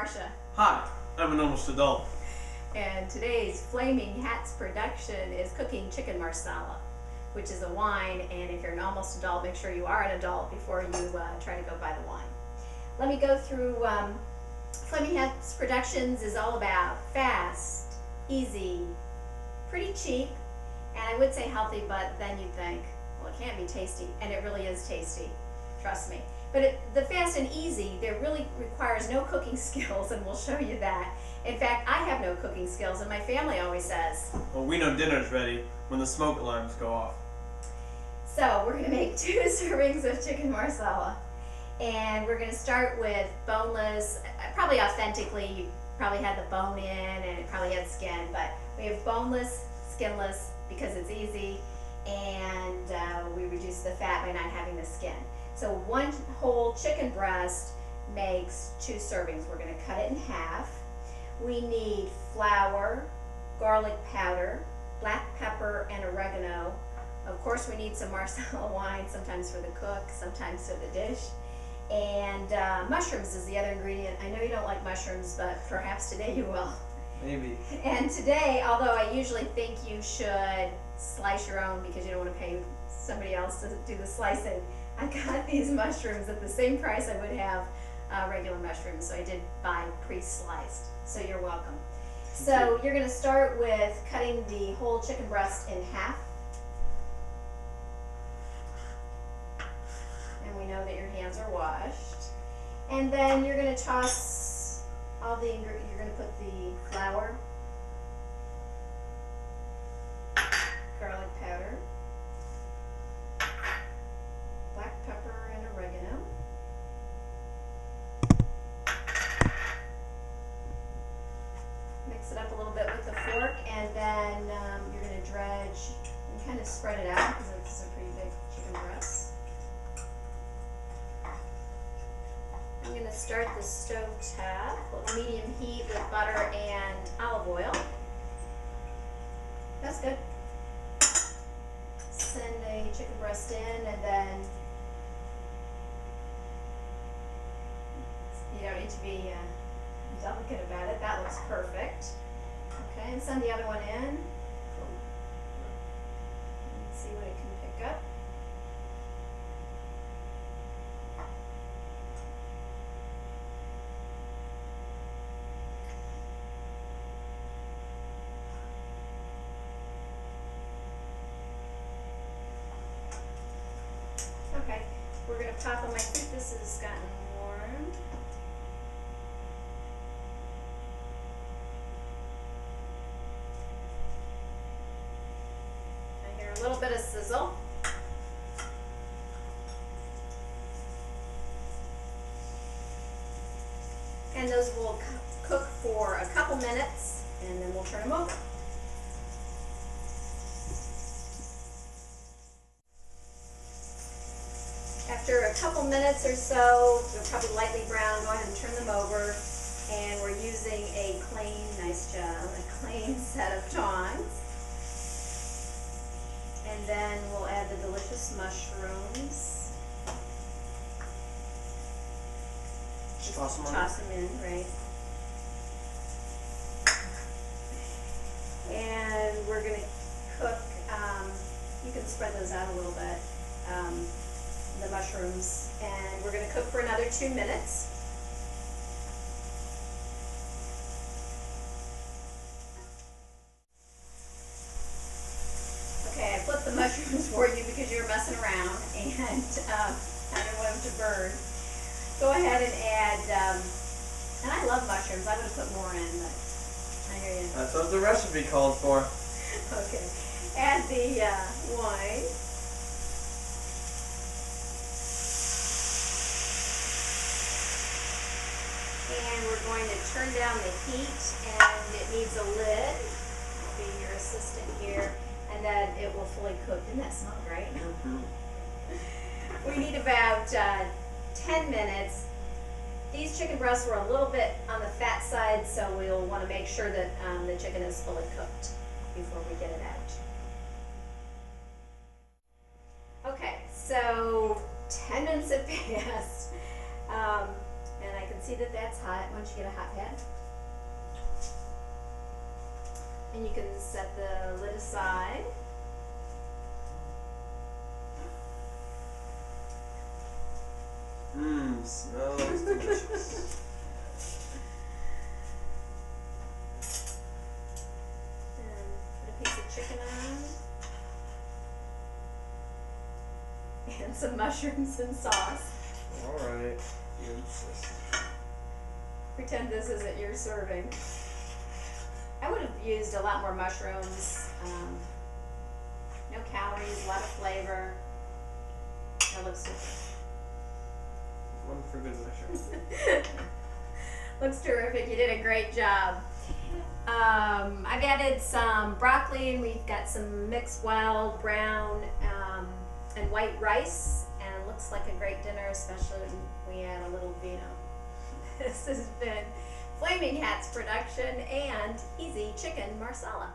Marcia. Hi, I'm an almost adult. And today's Flaming Hats production is cooking Chicken Marsala, which is a wine, and if you're an almost adult, make sure you are an adult before you try to go buy the wine. Let me go through, Flaming Hats Productions is all about fast, easy, pretty cheap, and I would say healthy, but then you'd think, well, it can't be tasty, and it really is tasty, trust me. But the fast and easy, there really requires no cooking skills, and we'll show you that. In fact, I have no cooking skills, and my family always says. Well, we know dinner's ready when the smoke alarms go off. So we're gonna make 2 servings of chicken marsala. And we're gonna start with boneless, probably authentically, you probably had the bone in and it probably had skin, but we have boneless, skinless, because it's easy, and we reduce the fat by not having the skin. So 1 whole chicken breast makes 2 servings. We're gonna cut it in half. We need flour, garlic powder, black pepper, and oregano. Of course, we need some marsala wine, sometimes for the cook, sometimes for the dish. And mushrooms is the other ingredient. I know you don't like mushrooms, but perhaps today you will. Maybe. And today, although I usually think you should slice your own because you don't want to pay somebody else to do the slicing, I got these mushrooms at the same price I would have regular mushrooms, so I did buy pre-sliced. So you're welcome. So you're going to start with cutting the whole chicken breast in half. And we know that your hands are washed. And then you're going to toss all the ingredients. You're going to put the flour, garlic powder, black pepper, and oregano. Mix it up a little bit with the fork, and then you're going to dredge and kind of spread it out because this is a pretty big chicken breast. I'm going to start the stove top with medium heat with butter and olive oil. That's good. Send a chicken breast in, and then you don't need to be delicate about it. That looks perfect. Okay, and send the other one in. Let's see what it can pick up. Okay, we're going to pop them. I think this has gotten warm. I hear a little bit of sizzle. And those will cook for a couple minutes, and then we'll turn them over. After a couple minutes or so, they're probably lightly brown. Go ahead and turn them over. And we're using a clean, nice job, a clean set of tongs. And then we'll add the delicious mushrooms. Just toss them on. Toss them in, right. And we're going to cook, you can spread those out a little bit. The mushrooms, and we're going to cook for another 2 minutes. Okay, I flipped the mushrooms for you because you were messing around, and I didn't want them to burn. Go ahead and add, and I love mushrooms. I would have put more in, but I hear you. That's what the recipe called for. Okay, add the wine. And we're going to turn down the heat, and it needs a lid. I'll be your assistant here, and then it will fully cook. Didn't that smell great? We need about 10 minutes. These chicken breasts were a little bit on the fat side, so we'll want to make sure that the chicken is fully cooked before we get it out. Okay, so 10 minutes have passed, and I can see that that's hot. Why don't you get a hot pad? And you can set the lid aside. Smells delicious. And put a piece of chicken on. And some mushrooms and sauce. Alright, you insist. Pretend this isn't your serving. I would have used a lot more mushrooms. No calories, a lot of flavor. That looks super. One for good measure. Looks terrific. You did a great job. I've added some broccoli, and we've got some mixed wild brown and white rice, and it looks like a great dinner, especially when we add a little vino. This has been Flaming Hats production and Easy Chicken Marsala.